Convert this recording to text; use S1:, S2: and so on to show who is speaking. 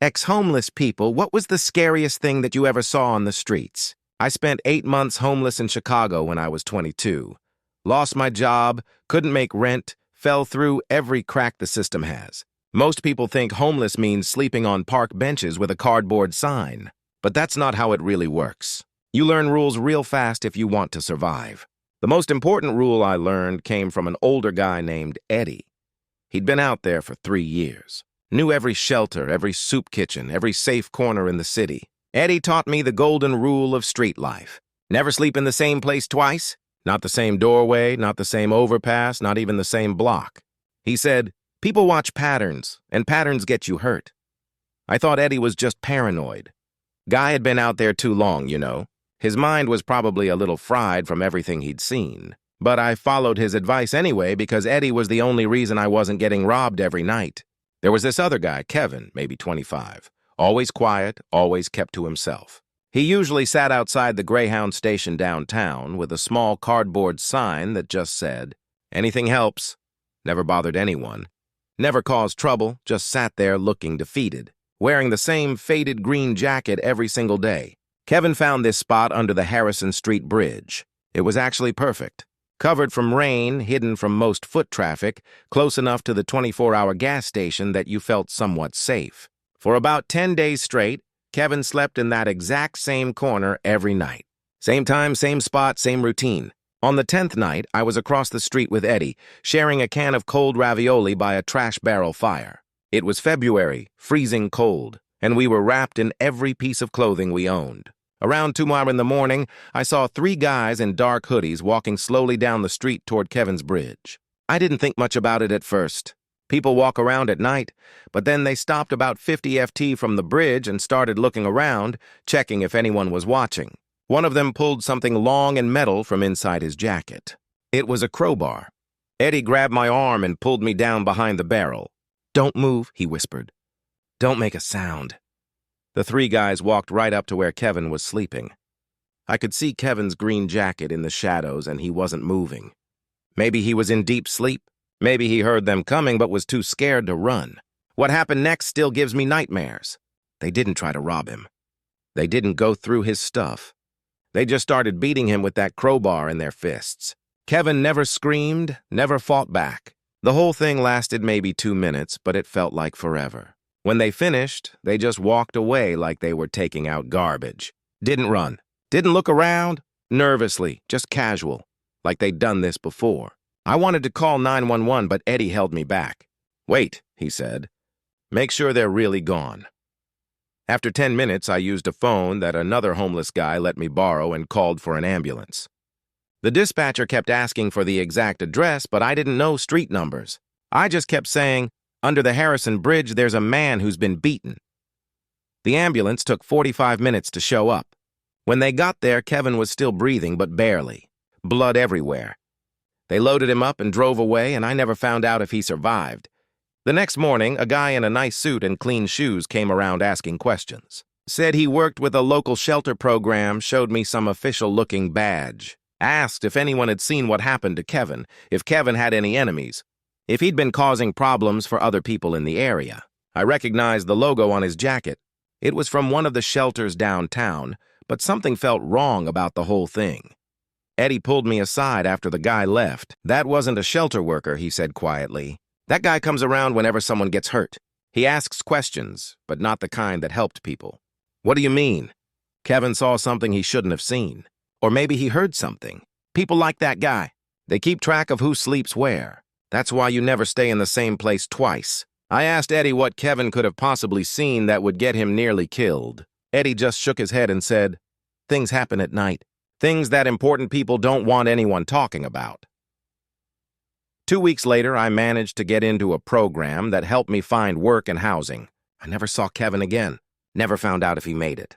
S1: Ex-homeless people, what was the scariest thing that you ever saw on the streets? I spent 8 months homeless in Chicago when I was 22. Lost my job, couldn't make rent, fell through every crack the system has. Most people think homeless means sleeping on park benches with a cardboard sign. But that's not how it really works. You learn rules real fast if you want to survive. The most important rule I learned came from an older guy named Eddie. He'd been out there for 3 years. Knew every shelter, every soup kitchen, every safe corner in the city. Eddie taught me the golden rule of street life. Never sleep in the same place twice. Not the same doorway, not the same overpass, not even the same block. He said, people watch patterns, and patterns get you hurt. I thought Eddie was just paranoid. Guy had been out there too long, you know. His mind was probably a little fried from everything he'd seen. But I followed his advice anyway because Eddie was the only reason I wasn't getting robbed every night. There was this other guy, Kevin, maybe 25. Always quiet, always kept to himself. He usually sat outside the Greyhound station downtown with a small cardboard sign that just said, "Anything helps." Never bothered anyone. Never caused trouble, just sat there looking defeated. Wearing the same faded green jacket every single day. Kevin found this spot under the Harrison Street Bridge. It was actually perfect. Covered from rain, hidden from most foot traffic, close enough to the 24-hour gas station that you felt somewhat safe. For about 10 days straight, Kevin slept in that exact same corner every night. Same time, same spot, same routine. On the 10th night, I was across the street with Eddie, sharing a can of cold ravioli by a trash barrel fire. It was February, freezing cold, and we were wrapped in every piece of clothing we owned. Around 2 in the morning, I saw 3 guys in dark hoodies walking slowly down the street toward Kevin's bridge. I didn't think much about it at first. People walk around at night, but then they stopped about 50 FT from the bridge and started looking around, checking if anyone was watching. One of them pulled something long and metal from inside his jacket. It was a crowbar. Eddie grabbed my arm and pulled me down behind the barrel. "Don't move," he whispered. "Don't make a sound." The 3 guys walked right up to where Kevin was sleeping. I could see Kevin's green jacket in the shadows and he wasn't moving. Maybe he was in deep sleep. Maybe he heard them coming but was too scared to run. What happened next still gives me nightmares. They didn't try to rob him. They didn't go through his stuff. They just started beating him with that crowbar in their fists. Kevin never screamed, never fought back. The whole thing lasted maybe 2 minutes, but it felt like forever. When they finished, they just walked away like they were taking out garbage. Didn't run. Didn't look around. Nervously, just casual. Like they'd done this before. I wanted to call 911, but Eddie held me back. "Wait," he said. "Make sure they're really gone." After 10 minutes, I used a phone that another homeless guy let me borrow and called for an ambulance. The dispatcher kept asking for the exact address, but I didn't know street numbers. I just kept saying, "Under the Harrison Bridge, there's a man who's been beaten." The ambulance took 45 minutes to show up. When they got there, Kevin was still breathing, but barely. Blood everywhere. They loaded him up and drove away, and I never found out if he survived. The next morning, a guy in a nice suit and clean shoes came around asking questions. Said he worked with a local shelter program, showed me some official-looking badge. Asked if anyone had seen what happened to Kevin, if Kevin had any enemies, if he'd been causing problems for other people in the area. I recognized the logo on his jacket. It was from one of the shelters downtown, but something felt wrong about the whole thing. Eddie pulled me aside after the guy left. "That wasn't a shelter worker," he said quietly. "That guy comes around whenever someone gets hurt. He asks questions, but not the kind that helped people." "What do you mean?" Kevin saw something he shouldn't have seen. Or maybe he heard something. People like that guy. They keep track of who sleeps where. That's why you never stay in the same place twice. I asked Eddie what Kevin could have possibly seen that would get him nearly killed. Eddie just shook his head and said, "Things happen at night. Things that important people don't want anyone talking about." 2 weeks later, I managed to get into a program that helped me find work and housing. I never saw Kevin again. Never found out if he made it.